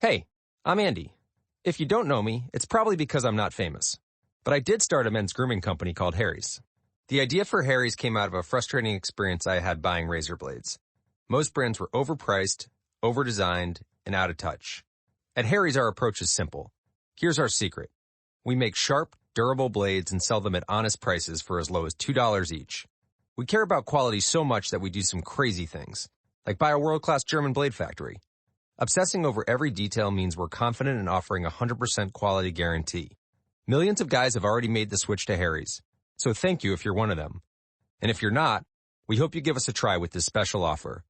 Hey, I'm Andy. If you don't know me, it's probably because I'm not famous. But I did start a men's grooming company called Harry's. The idea for Harry's came out of a frustrating experience I had buying razor blades. Most brands were overpriced, overdesigned, and out of touch. At Harry's, our approach is simple. Here's our secret. We make sharp, durable blades and sell them at honest prices for as low as $2 each. We care about quality so much that we do some crazy things, like buy a world-class German blade factory. Obsessing over every detail means we're confident in offering a 100% quality guarantee. Millions of guys have already made the switch to Harry's, so thank you if you're one of them. And if you're not, we hope you give us a try with this special offer.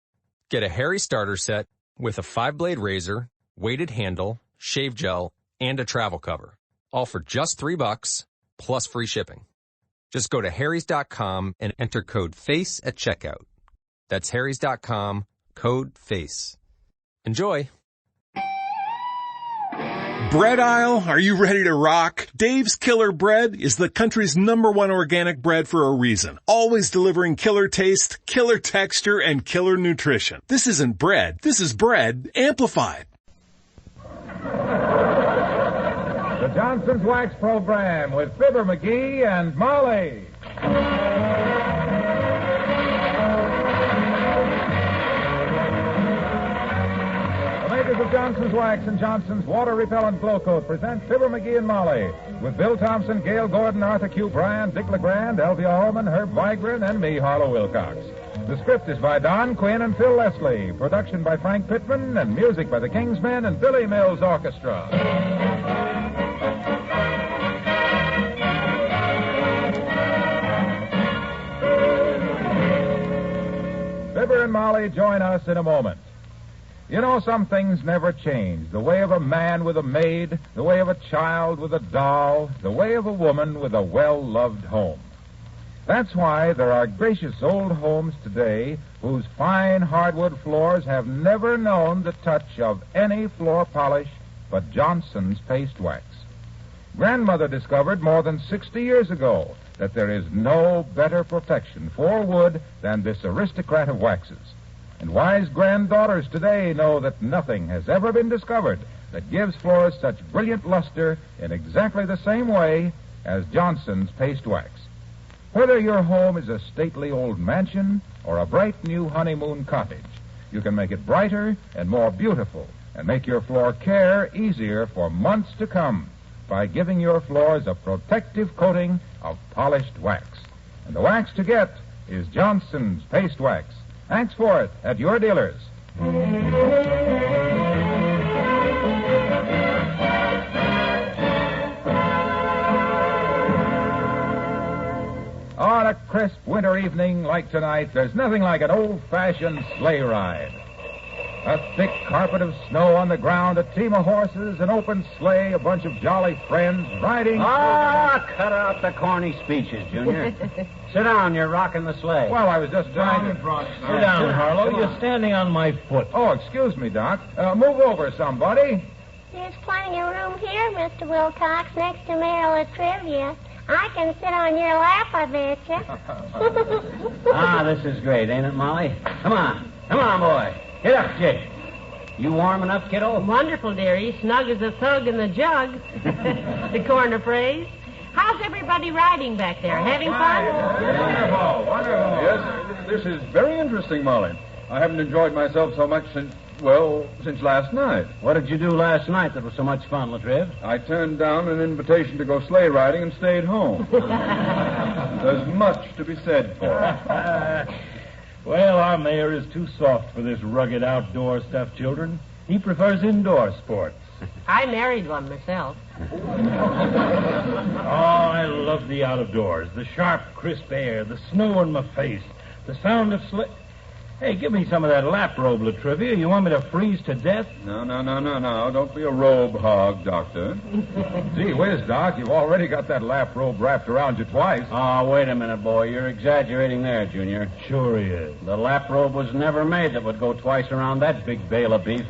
Get a Harry starter set with a 5-blade razor, weighted handle, shave gel, and a travel cover, all for just $3 plus free shipping. Just go to harrys.com and enter code FACE at checkout. That's harrys.com, code FACE. Enjoy! Bread aisle, are you ready to rock? Dave's Killer Bread is the country's #1 organic bread for a reason. Always delivering killer taste, killer texture, and killer nutrition. This isn't bread. This is bread amplified. The Johnson's Wax Program with Fibber McGee and Molly. The makers of Johnson's Wax and Johnson's Water Repellent Glow Coat present Fibber McGee and Molly with Bill Thompson, Gail Gordon, Arthur Q. Bryan, Dick LeGrand, Elvia Holman, Herb Vigran, and me, Harlow Wilcox. The script is by Don Quinn and Phil Leslie. Production by Frank Pittman and music by the Kingsmen and Billy Mills Orchestra. Fibber and Molly join us in a moment. You know, some things never change. The way of a man with a maid, the way of a child with a doll, the way of a woman with a well-loved home. That's why there are gracious old homes today whose fine hardwood floors have never known the touch of any floor polish but Johnson's paste wax. Grandmother discovered more than 60 years ago that there is no better protection for wood than this aristocrat of waxes. And wise granddaughters today know that nothing has ever been discovered that gives floors such brilliant luster in exactly the same way as Johnson's paste wax. Whether your home is a stately old mansion or a bright new honeymoon cottage, you can make it brighter and more beautiful and make your floor care easier for months to come by giving your floors a protective coating of polished wax. And the wax to get is Johnson's paste wax. Thanks for it at your dealers. On a crisp winter evening like tonight, there's nothing like an old-fashioned sleigh ride. A thick carpet of snow on the ground, a team of horses, an open sleigh, a bunch of jolly friends riding... Cut out the corny speeches, Junior. Sit down, you're rocking the sleigh. Well, I was just trying to... Sit down, Harlow. You're standing on my foot. Oh, excuse me, Doc. Move over, somebody. There's plenty of room here, Mr. Wilcox, next to Merrill at Trivia. I can sit on your lap, I betcha. This is great, ain't it, Molly? Come on, boy. Get up, Jake. You warm enough, kiddo? Wonderful, dearie. Snug as a thug in the jug. The corner phrase. How's everybody riding back there? Having fun? Wonderful. Yes, this is very interesting, Molly. I haven't enjoyed myself so much since last night. What did you do last night that was so much fun, Latriv? I turned down an invitation to go sleigh riding and stayed home. There's much to be said for it. Well, our mayor is too soft for this rugged outdoor stuff, children. He prefers indoor sports. I married one myself. I love the out of doors. The sharp, crisp air, the snow in my face, the sound of sleigh. Hey, give me some of that lap robe, Latrivia. You want me to freeze to death? No. Don't be a robe hog, Doctor. Gee whiz, Doc, you've already got that lap robe wrapped around you twice. Oh, wait a minute, boy. You're exaggerating there, Junior. Sure he is. The lap robe was never made that would go twice around that big bale of beef.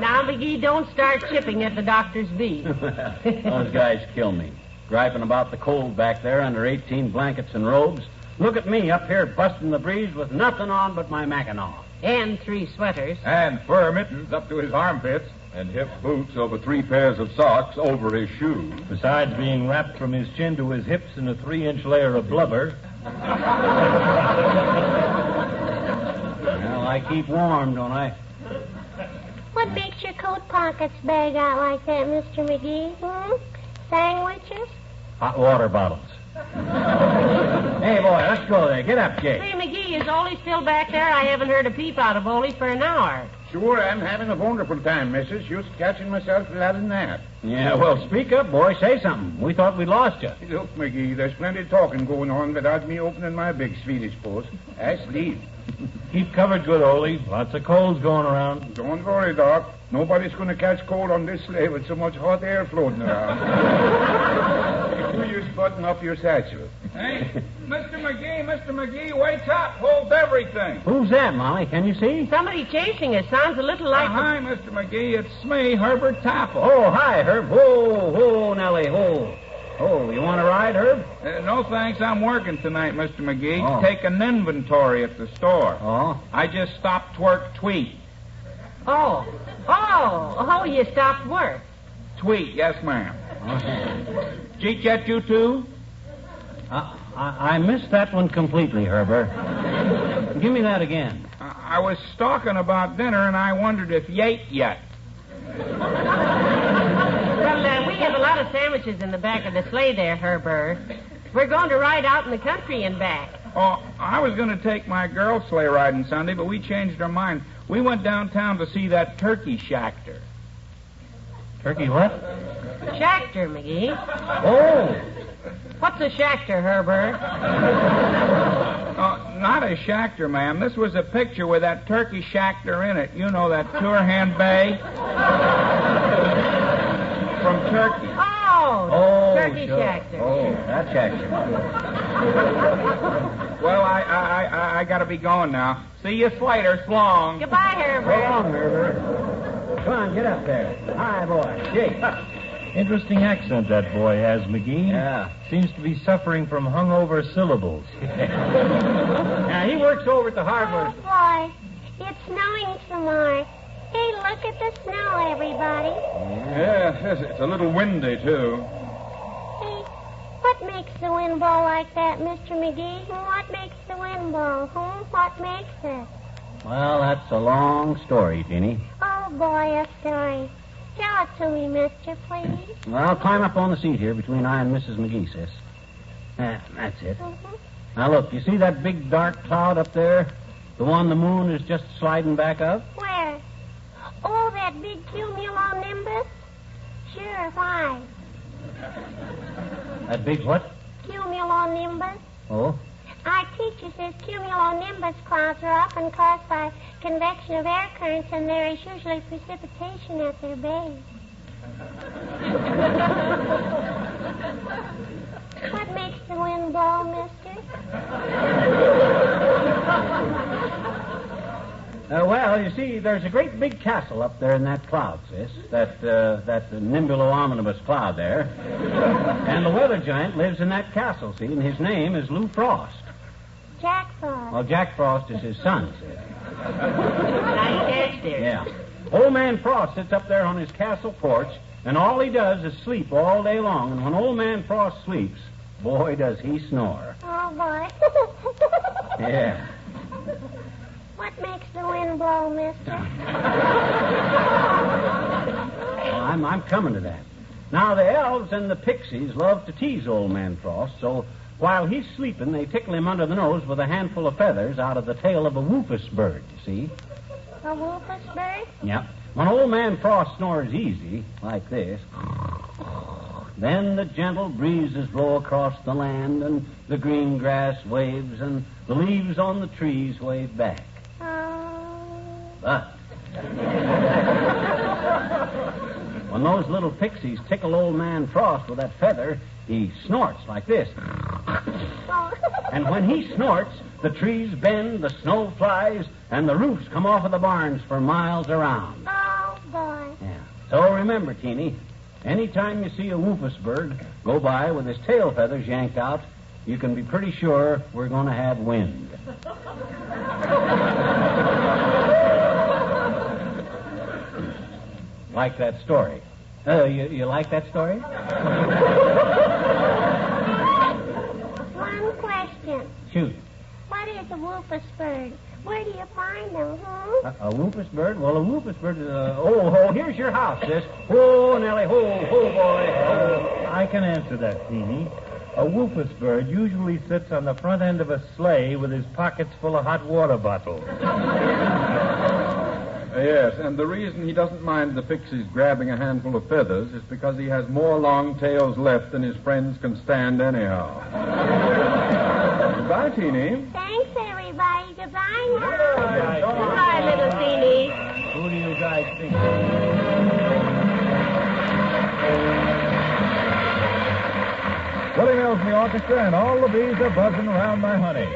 Now, McGee, don't start chipping at the doctor's beef. Those guys kill me. Griping about the cold back there under 18 blankets and robes. Look at me up here busting the breeze with nothing on but my Mackinaw. And 3 sweaters. And fur mittens up to his armpits. And hip boots over 3 pairs of socks over his shoes. Besides being wrapped from his chin to his hips in a 3-inch layer of blubber. Well, I keep warm, don't I? What makes your coat pockets bag out like that, Mr. McGee? Sandwiches? Hot water bottles. Hey, boy, let's go there. Get up, Jake. Say, McGee, is Ole still back there? I haven't heard a peep out of Ole for an hour. Sure, I'm having a wonderful time, missus. Just catching myself a lot of nap. Yeah, well, speak up, boy. Say something. We thought we'd lost you. Look, McGee, there's plenty of talking going on without me opening my big Swedish post. Ask Sleigh. Keep covered good, Ole. Lots of colds going around. Don't worry, Doc. Nobody's going to catch cold on this sleigh with so much hot air floating around. You just button up your satchel. Hey, Mr. McGee, wake up. Hold everything. Who's that, Molly? Can you see? Somebody chasing us. Sounds a little like... Hi, Mr. McGee. It's me, Herbert Topple. Oh, hi, Herb. Whoa, Nellie, whoa. Oh, you want to ride, Herb? No, thanks. I'm working tonight, Mr. McGee. Oh. Take an inventory at the store. Oh? I just stopped work tweet. Oh, you stopped work. Tweet, yes, ma'am. Cheat yet, you two? I missed that one completely, Herbert. Give me that again. I was stalking about dinner, and I wondered if you ate yet. Well, we have a lot of sandwiches in the back of the sleigh there, Herbert. We're going to ride out in the country and back. Oh, I was going to take my girl sleigh riding Sunday, but we changed our mind. We went downtown to see that turkey shactor. Turkey what? Shactor, McGee. Oh! What's a shactor, Herbert? Not a shactor, ma'am. This was a picture with that turkey shactor in it. You know, that Turhan Bay from Turkey. Oh, turkey sure. shactor. Oh, that shactor. Well, I got to be going now. See you later. Slong. Goodbye, Herbert. So long, Herbert. Come on, get up there. Hi, boy. Jake. Interesting accent that boy has, McGee. Yeah. Seems to be suffering from hungover syllables. Now, he works over at the hardware. Oh, boy. It's snowing some more. Hey, look at the snow, everybody. Yes, it's a little windy, too. Hey, what makes the wind blow like that, Mr. McGee? What makes the wind blow? What makes it? Well, that's a long story, Jeannie. Oh, boy, a story. Tell it to me, mister, please. Well, climb up on the seat here between I and Mrs. McGee, sis. That's it. Mm-hmm. Now, look, you see that big dark cloud up there? The one the moon is just sliding back up? Where? Oh, that big cumulonimbus? Sure, why? That big what? Cumulonimbus. Oh? Our teacher says cumulonimbus clouds are often caused by convection of air currents, and there is usually precipitation at their base. What makes the wind blow, mister? Well, you see, there's a great big castle up there in that cloud, sis. That nimbulo-omnibus cloud there. And the weather giant lives in that castle, see, and his name is Lou Frost. Jack Frost. Well, Jack Frost is his son, sis. Nice catch there. Yeah. Old Man Frost sits up there on his castle porch, and all he does is sleep all day long. And when Old Man Frost sleeps, boy, does he snore. Oh, boy. Yeah. What makes the wind blow, mister? Well, I'm coming to that. Now, the elves and the pixies love to tease Old Man Frost, so while he's sleeping, they tickle him under the nose with a handful of feathers out of the tail of a woofus bird, you see? A woofus bird? Yep. When Old Man Frost snores easy, like this, then the gentle breezes blow across the land, and the green grass waves, and the leaves on the trees wave back. But when those little pixies tickle Old Man Frost with that feather, he snorts like this. And when he snorts, the trees bend, the snow flies, and the roofs come off of the barns for miles around. Oh, boy. Yeah. So remember, Teeny, anytime you see a woofus bird go by with his tail feathers yanked out, you can be pretty sure we're going to have wind. Like that story. You like that story? One question. Shoot. What is a whoopus bird? Where do you find them, A whoopus bird? Well, a whoopus bird is here's your house, sis. Ho, Nellie, ho, boy, ho. I can answer that, Teeny. A whoopus bird usually sits on the front end of a sleigh with his pockets full of hot water bottles. Yes, and the reason he doesn't mind the pixies grabbing a handful of feathers is because he has more long tails left than his friends can stand anyhow. Goodbye, Teeny. Thanks, everybody. Goodbye now. Goodbye, little Teeny. Who do you guys think? Willie Mills and the orchestra, and all the bees are buzzing around my honey.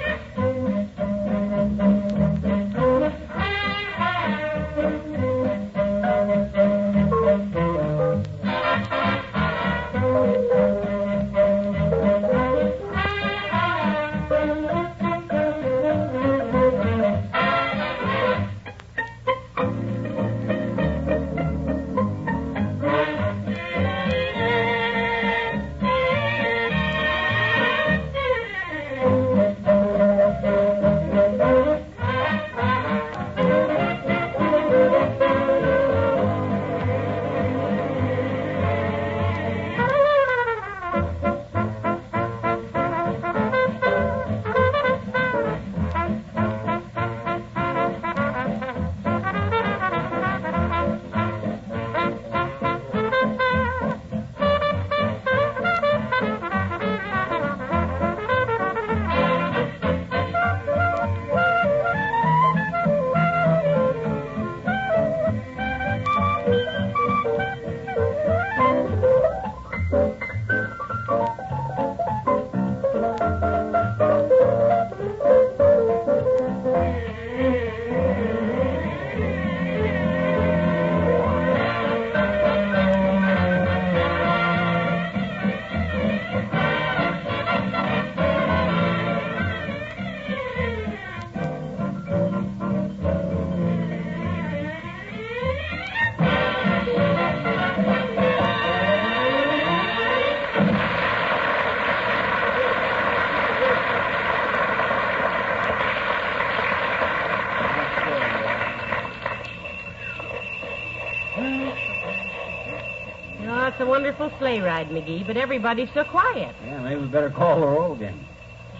It's a wonderful sleigh ride, McGee, but everybody's so quiet. Yeah, maybe we better call the roll again.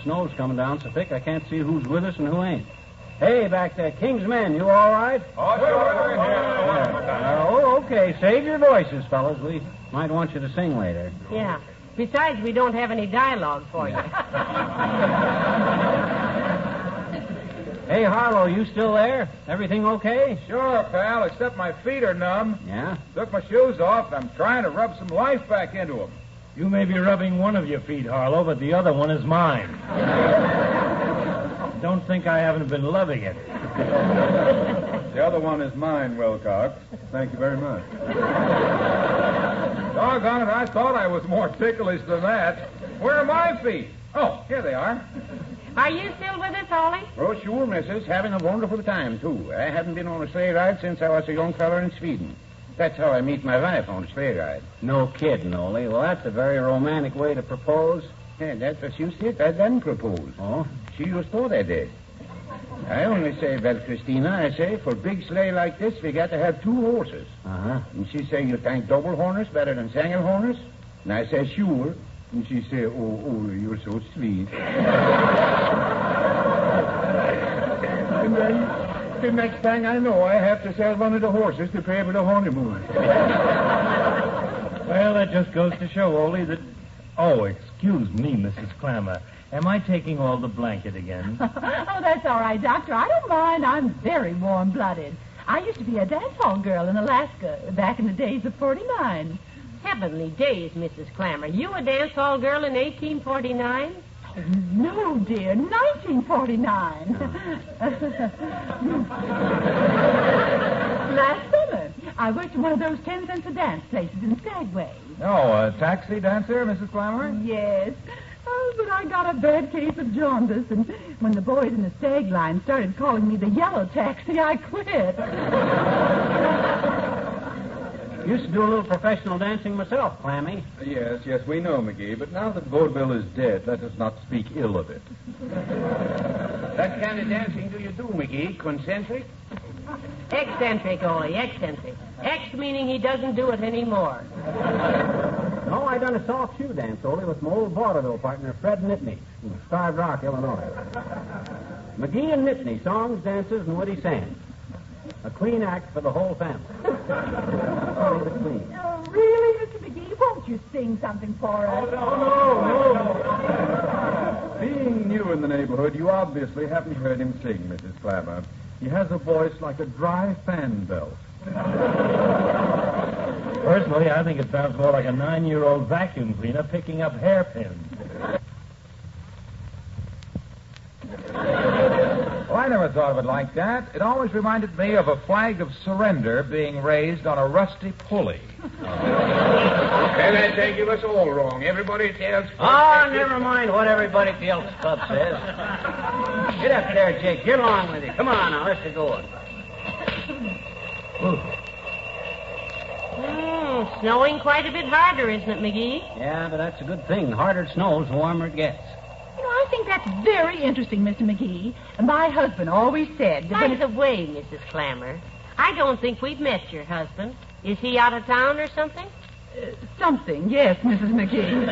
Snow's coming down so thick I can't see who's with us and who ain't. Hey, back there, King's men, you all right? Oh, sure. Okay. Save your voices, fellas. We might want you to sing later. Yeah. Besides, we don't have any dialogue for you. Hey, Harlow, you still there? Everything okay? Sure, pal, except my feet are numb. Yeah? Took my shoes off. I'm trying to rub some life back into them. You may be rubbing one of your feet, Harlow, but the other one is mine. Don't think I haven't been loving it. The other one is mine, Wilcox. Thank you very much. Doggone it, I thought I was more ticklish than that. Where are my feet? Oh, here they are. Are you still with us, Ollie? Oh, sure, missus. Having a wonderful time, too. I haven't been on a sleigh ride since I was a young feller in Sweden. That's how I meet my wife, on a sleigh ride. No kidding, Ollie. Well, that's a very romantic way to propose. Yeah, that's what you said. I didn't propose. Oh? She just thought I did. I only say, well, Christina, I say, for a big sleigh like this, we got to have 2 horses. Uh-huh. And she say, you think double harness better than single harness? And I say, sure. And she say, oh, you're so sweet. And then, the next thing I know, I have to sell one of the horses to pay for the honeymoon. Well, that just goes to show, Ollie, that... Oh, excuse me, Mrs. Clammer. Am I taking all the blanket again? Oh, that's all right, Doctor. I don't mind. I'm very warm-blooded. I used to be a dance hall girl in Alaska back in the days of 49. Heavenly days, Mrs. Clammer. You a dance hall girl in 1849? Oh, no, dear. 1949. Last summer, I worked in one of those 10 cents a dance places in Skagway. Oh, a taxi dancer, Mrs. Clammer? Yes. Oh, but I got a bad case of jaundice, and when the boys in the stag line started calling me the yellow taxi, I quit. Used to do a little professional dancing myself, Clammy. Yes, we know, McGee. But now that vaudeville is dead, let us not speak ill of it. What kind of dancing do you do, McGee? Concentric? Eccentric, Ollie, eccentric. X meaning he doesn't do it anymore. No, I done a soft shoe dance, Ollie, with my old vaudeville partner, Fred Nipney, from Starved Rock, Illinois. McGee and Nipney, songs, dances, and witty sayings. A clean act for the whole family. Only the queen. Oh, really, Mr. McGee? Won't you sing something for us? No. Being new in the neighborhood, you obviously haven't heard him sing, Mrs. Clammer. He has a voice like a dry fan belt. Personally, I think it sounds more like a 9-year-old vacuum cleaner picking up hairpins. Well, I never thought of it like that. It always reminded me of a flag of surrender being raised on a rusty pulley. Well, I think you was all wrong. Everybody tells... Oh, never mind what everybody else club says. Get up there, Jake. Get along with you. Come on now, let's get going. Snowing quite a bit harder, isn't it, McGee? Yeah, but that's a good thing. The harder it snows, the warmer it gets. I think that's very interesting, Mr. McGee. My husband always said that By the way, Mrs. Clammer, I don't think we've met your husband. Is he out of town or something? Something, yes, Mrs. McGee.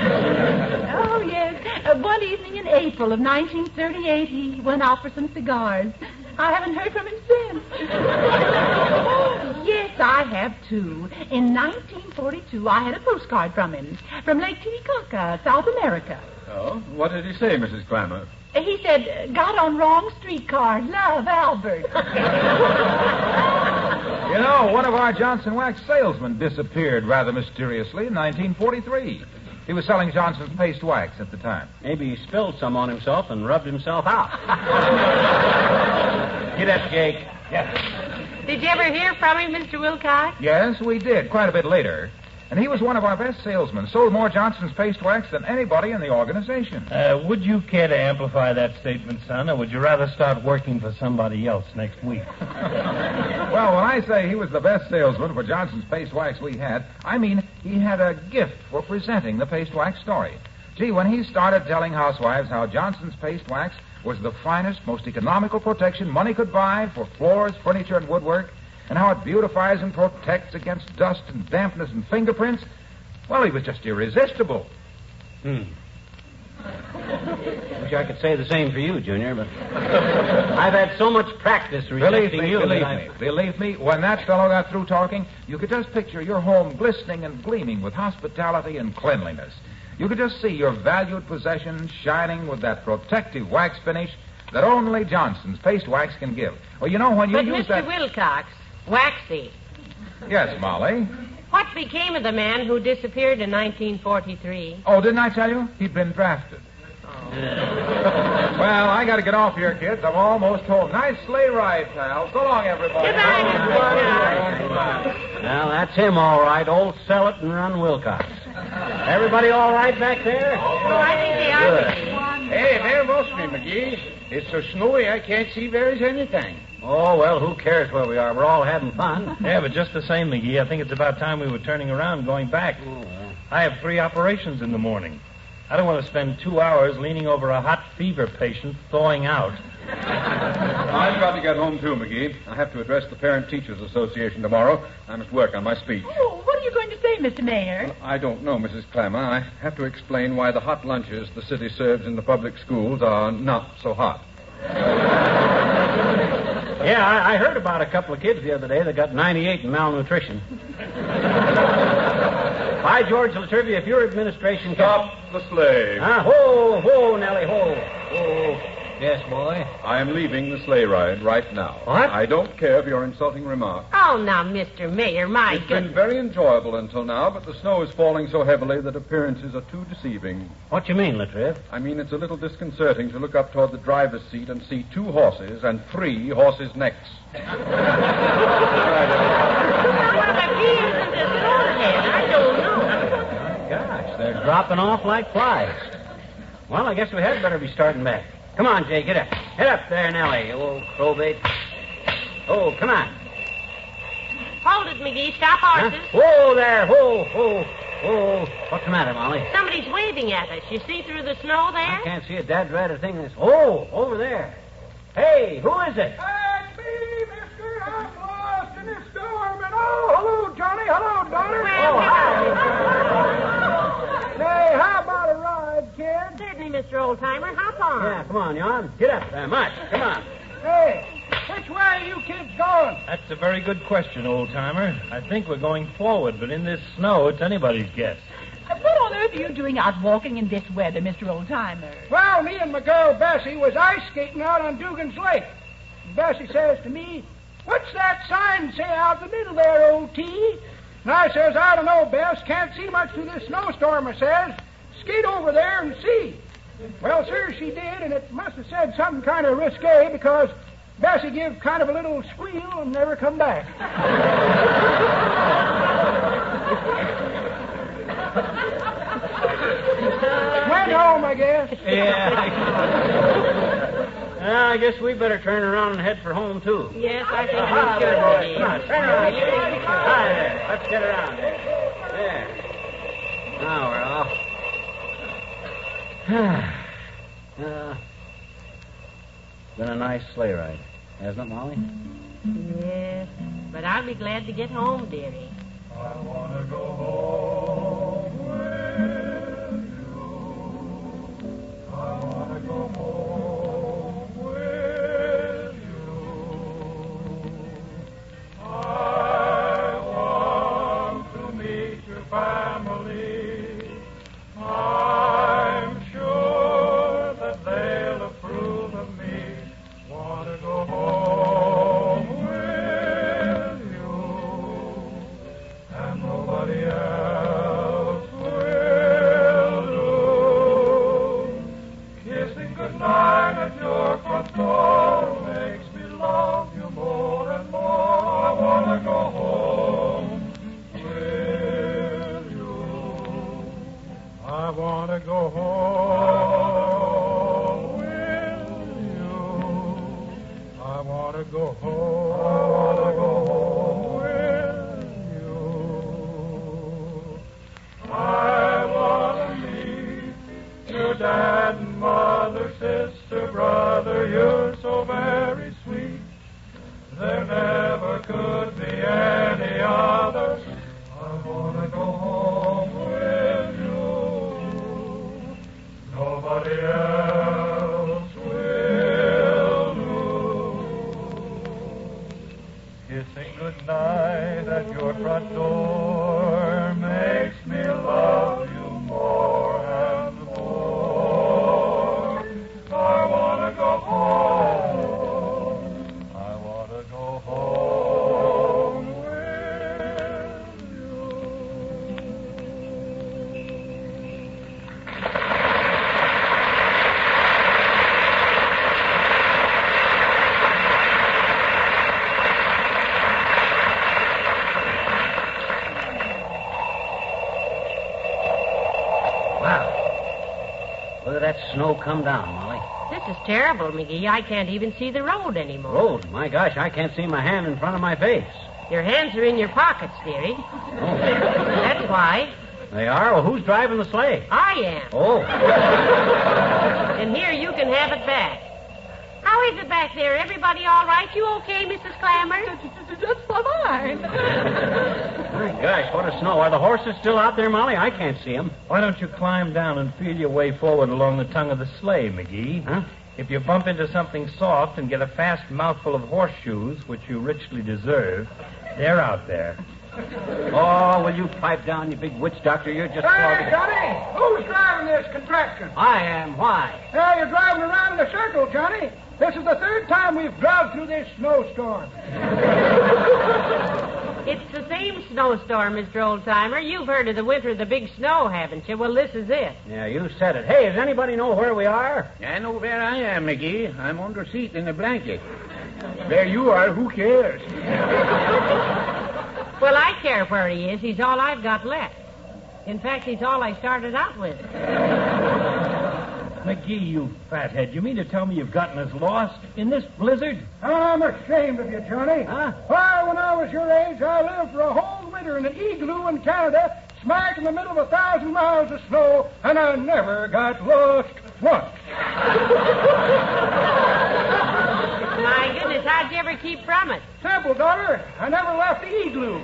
Oh, yes. One evening in April of 1938, he went out for some cigars. I haven't heard from him since. Yes, I have, too. In 1942, I had a postcard from him, from Lake Titicaca, South America. Oh, what did he say, Mrs. Clammer? He said, got on wrong streetcar. Love, Albert. You know, one of our Johnson wax salesmen disappeared rather mysteriously in 1943. He was selling Johnson's paste wax at the time. Maybe he spilled some on himself and rubbed himself out. Get up, Jake. Yes. Did you ever hear from him, Mr. Wilcox? Yes, we did, quite a bit later. And he was one of our best salesmen, sold more Johnson's paste wax than anybody in the organization. Would you care to amplify that statement, son, or would you rather start working for somebody else next week? Well, when I say he was the best salesman for Johnson's paste wax we had, I mean he had a gift for presenting the paste wax story. Gee, when he started telling housewives how Johnson's paste wax was the finest, most economical protection money could buy for floors, furniture, and woodwork, and how it beautifies and protects against dust and dampness and fingerprints, well, he was just irresistible. Wish I could say the same for you, Junior, but I've had so much practice resisting you. Believe me, when that fellow got through talking, you could just picture your home glistening and gleaming with hospitality and cleanliness. You could just see your valued possessions shining with that protective wax finish that only Johnson's paste wax can give. Well, you know, when you use Mr. Wilcox, waxy. Yes, Molly? What became of the man who disappeared in 1943? Oh, didn't I tell you? He'd been drafted. Well, I got to get off here, kids. I'm almost home. Nice sleigh ride, pal. So long, everybody. Goodbye, Well, that's him, all right. Old Sell It and Run Wilcox. Everybody all right back there? Oh, I think they are. Good. Hey, there must be, McGee. It's so snowy I can't see there's anything. Oh, well, who cares where we are? We're all having fun. Yeah, but just the same, McGee, I think it's about time we were turning around and going back. Oh, well. I have 3 operations in the morning. I don't want to spend 2 hours leaning over a hot fever patient thawing out. I've got to get home, too, McGee. I have to address the Parent Teachers Association tomorrow. I must work on my speech. Oh, what are you going to say, Mr. Mayor? Well, I don't know, Mrs. Clammer. I have to explain why the hot lunches the city serves in the public schools are not so hot. Yeah, I heard about a couple of kids the other day that got 98 in malnutrition. By George Latrivia, if your administration... Stop the sleigh. Ho, ho, Nellie, ho. Ho. Yes, boy? I am leaving the sleigh ride right now. What? I don't care for your insulting remarks. Oh, now, Mr. Mayor, my It's been goodness. very enjoyable until now, but the snow is falling so heavily that appearances are too deceiving. What you mean, Latriv? I mean, it's a little disconcerting to look up toward the driver's seat and see 2 horses and 3 horses' necks. What about he isn't this forehead? I don't know. Gosh, they're dropping off like flies. Well, I guess we had better be starting back. Come on, Jay, get up. Get up there, Nellie, you old crowbait. Oh, come on. Hold it, McGee. Stop horses. Huh? Whoa there. Whoa. What's the matter, Molly? Somebody's waving at us. You see through the snow there? I can't see a dad-rat thing. Oh, over there. Hey, who is it? It's me, mister. I'm lost in this storm. And hello, Johnny. Hello, daughter. Well, hi. Hey, how about a ride, kid? Certainly, Mr. Oldtimer. Hop on. Yeah, come on, Jan. Get up there, much. Come on. Hey, which way are you kids going? That's a very good question, old-timer. I think we're going forward, but in this snow, it's anybody's guess. What on earth are you doing out walking in this weather, Mr. Oldtimer? Well, me and my girl Bessie was ice skating out on Dugan's Lake. And Bessie says to me, "What's that sign say out in the middle there, old T?" And I says, "I don't know, Bess. Can't see much through this snowstorm," I says. "Skate over there and see." Well, sir, she did, and it must have said something kind of risque because Bessie give kind of a little squeal and never come back. Went home, I guess. Yeah. I guess we better turn around and head for home, too. Yes, I think we should. Come on, turn around. Hi there. Let's get around there. There. Now we're off. Been a nice sleigh ride, hasn't it, Molly? Yes, but I'll be glad to get home, dearie. I want to go home with you. I want to go home with you. I want to meet your family. I'm sure that they'll approve of me. Want to go home with you. And nobody else will do. Kissing goodnight at your front door makes me love you more and more. I want to go home with you. I want to go home with you. I want to go home. I want to go home with you. I want to meet your dad and mother, sister, brother. You're so very sweet. There never could be any other. I want to go home with you. Nobody else will do. Kissing goodnight at your front door makes me love you more and more. I want to go home. I want to go home with you. Wow. Look at that snow come down, Molly. This is terrible, McGee. I can't even see the road anymore. Road? My gosh, I can't see my hand in front of my face. Your hands are in your pockets, dearie. Oh. That's why. They are? Well, who's driving the sleigh? I am. Oh. And here, you can have it back. How is it back there? Everybody all right? You okay, Mrs. Clammer? Just fine. My gosh, what a snow. Are the horses still out there, Molly? I can't see them. Why don't you climb down and feel your way forward along the tongue of the sleigh, McGee? Huh? If you bump into something soft and get a fast mouthful of horseshoes, which you richly deserve, they're out there. Oh, will you pipe down, you big witch doctor? You're just Hey, clogging. Johnny, who's driving this contraption? I am. Why? Yeah, you're driving around in a circle, Johnny. This is the third time we've drove through this snowstorm. It's the same snowstorm, Mr. Oldtimer. You've heard of the winter of the big snow, haven't you? Well, this is it. Yeah, you said it. Hey, does anybody know where we are? I know where I am, McGee. I'm under seat in a blanket. Where you are, who cares? Well, I care where he is. He's all I've got left. In fact, he's all I started out with. McGee, you fathead, you mean to tell me you've gotten us lost in this blizzard? I'm ashamed of you, Johnny. Huh? Why, when I was your age, I lived for a whole winter in an igloo in Canada, smack in the middle of 1,000 miles of snow, and I never got lost once. My goodness, how'd you ever keep from it? Simple, daughter. I never left the igloo.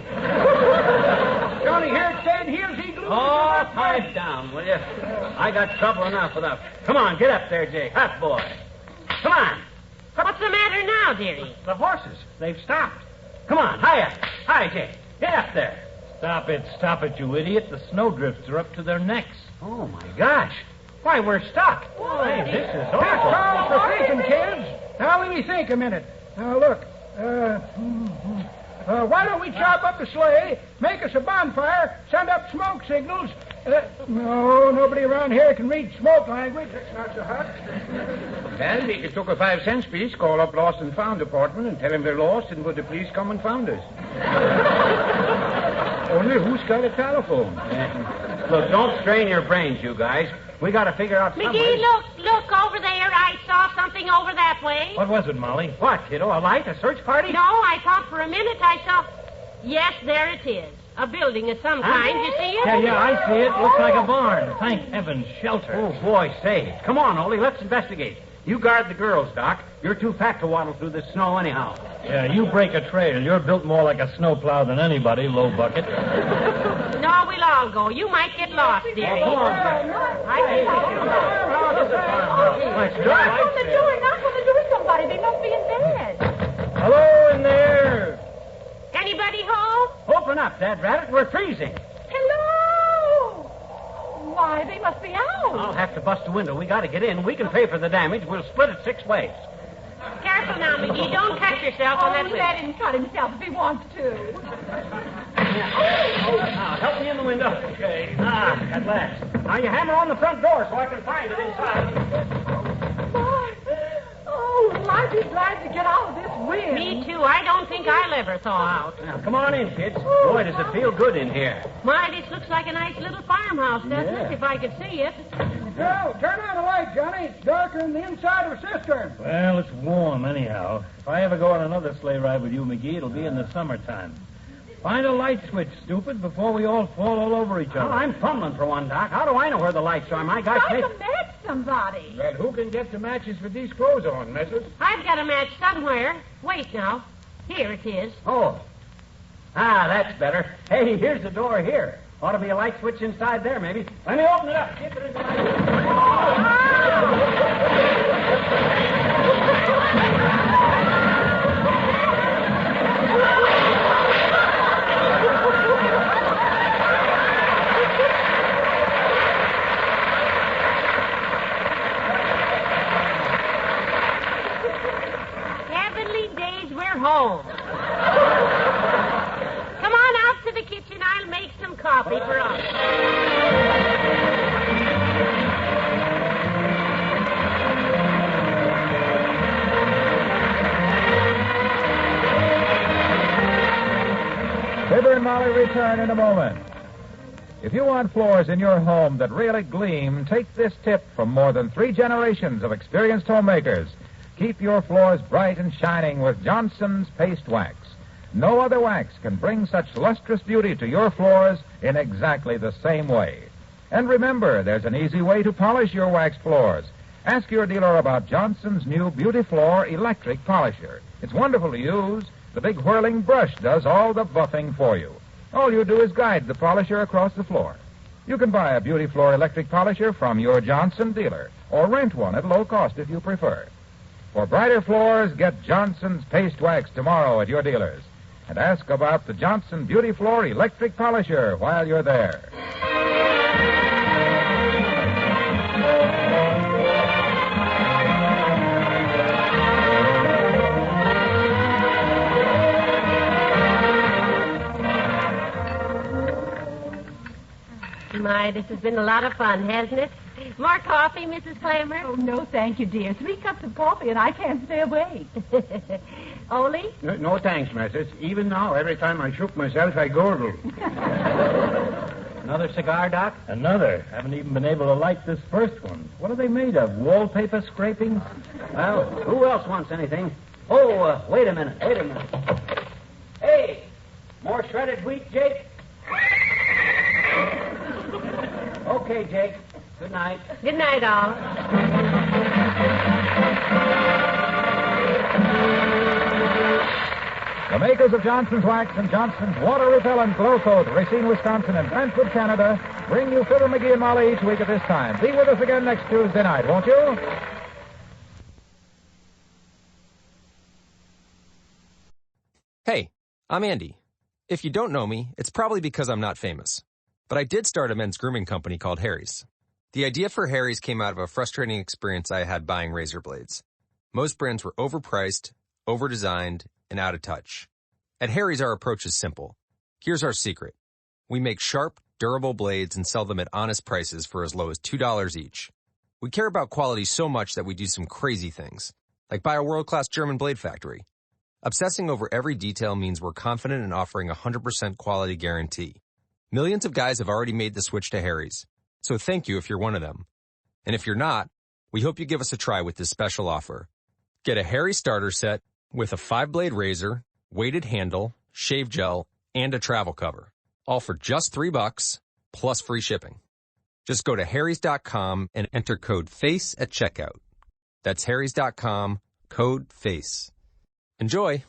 Johnny here stayed here's igloo. Oh, pipe down, will you? I got trouble enough with us. Come on, get up there, Jake. Hot boy. Come on. What's the matter now, dearie? The horses. They've stopped. Come on, high up. Hi, Jake. Get up there. Stop it, you idiot. The snowdrifts are up to their necks. Oh, my gosh. Why, we're stuck. Hey, this is That's awful. all for thinking, kids. Now, let me think a minute. Now, look. Why don't we chop up the sleigh, make us a bonfire, send up smoke signals? No, nobody around here can read smoke language. That's not so hot. Well, we could took a 5-cent piece, call up Lost and Found department and tell them they're lost and would the police come and found us. Only who's got a telephone? Look, don't strain your brains, you guys. We got to figure out some McGee, way. look over there. I saw something over that way. What was it, Molly? What, kiddo? A light? A search party? No, I thought for a minute I saw... Yes, there it is. A building of some kind. You see it? Yeah, I see it. Looks like a barn. Thank heaven, shelter. Oh, boy, say. Come on, Ole, let's investigate. You guard the girls, Doc. You're too fat to waddle through this snow anyhow. Yeah, you break a trail. You're built more like a snowplow than anybody, low bucket. No, we'll all go. You might get lost, dearie. Come on, Knock on the door, somebody. They must be in bed. Hello in there. Anybody home? Open up, Dad Rabbit. We're freezing. Hello! Why, they must be out. I'll have to bust a window. We got to get in. We can pay for the damage. We'll split it 6 ways. Careful now, McGee. Don't cut yourself on that Oh, window. let him cut himself if he wants to. Now, help me in the window. Okay. At last. Now, you hammer on the front door so I can find it inside. Oh, I'd be glad to get out of this wind. Me too. I don't think I'll ever thaw out. Now, come on in, kids. Boy, does it feel good in here. My, this looks like a nice little farmhouse, doesn't it? If I could see it. No, turn on the light, Johnny. It's darker than the inside of a cistern. Well, it's warm anyhow. If I ever go on another sleigh ride with you, McGee, it'll be in the summertime. Find a light switch, stupid, before we all fall all over each other. Well, I'm fumbling for one, Doc. How do I know where the lights are? My gosh, Try to match somebody. Well, who can get the matches for these clothes on, missus? I've got a match somewhere. Wait now. Here it is. Oh. That's better. Hey, here's the door here. Ought to be a light switch inside there, maybe. Let me open it up. Get it Heavenly days, we're home. Come on out to the kitchen. I'll make some coffee for us. Fibber and Molly return in a moment. If you want floors in your home that really gleam, take this tip from more than 3 generations of experienced homemakers. Keep your floors bright and shining with Johnson's Paste Wax. No other wax can bring such lustrous beauty to your floors in exactly the same way. And remember, there's an easy way to polish your waxed floors. Ask your dealer about Johnson's new Beauty Floor electric polisher. It's wonderful to use. The big whirling brush does all the buffing for you. All you do is guide the polisher across the floor. You can buy a Beauty Floor electric polisher from your Johnson dealer, or rent one at low cost if you prefer. For brighter floors, get Johnson's Paste Wax tomorrow at your dealers. And ask about the Johnson Beauty Floor electric polisher while you're there. My, this has been a lot of fun, hasn't it? More coffee, Mrs. Clammer? Oh, no, thank you, dear. 3 cups of coffee, and I can't stay awake. Ole? No thanks, missus. Even now, every time I shook myself, I gurgle. Another cigar, Doc? Another. Haven't even been able to light this first one. What are they made of? Wallpaper scrapings? Well, who else wants anything? Oh, wait a minute. Hey, more shredded wheat, Jake? Okay, Jake. Good night. Good night, all. The makers of Johnson's Wax and Johnson's Water Repellent Glow Coat, Racine, Wisconsin, and Brantford, Canada, bring you Fibber McGee and Molly each week at this time. Be with us again next Tuesday night, won't you? Hey, I'm Andy. If you don't know me, it's probably because I'm not famous. But I did start a men's grooming company called Harry's. The idea for Harry's came out of a frustrating experience I had buying razor blades. Most brands were overpriced, overdesigned, and out of touch. At Harry's, our approach is simple. Here's our secret. We make sharp, durable blades and sell them at honest prices for as low as $2 each. We care about quality so much that we do some crazy things, like buy a world-class German blade factory. Obsessing over every detail means we're confident in offering a 100% quality guarantee. Millions of guys have already made the switch to Harry's, so thank you if you're one of them. And if you're not, we hope you give us a try with this special offer. Get a Harry starter set with a 5-blade razor, weighted handle, shave gel, and a travel cover, all for just $3 plus free shipping. Just go to harrys.com and enter code FACE at checkout. That's harrys.com, code FACE. Enjoy!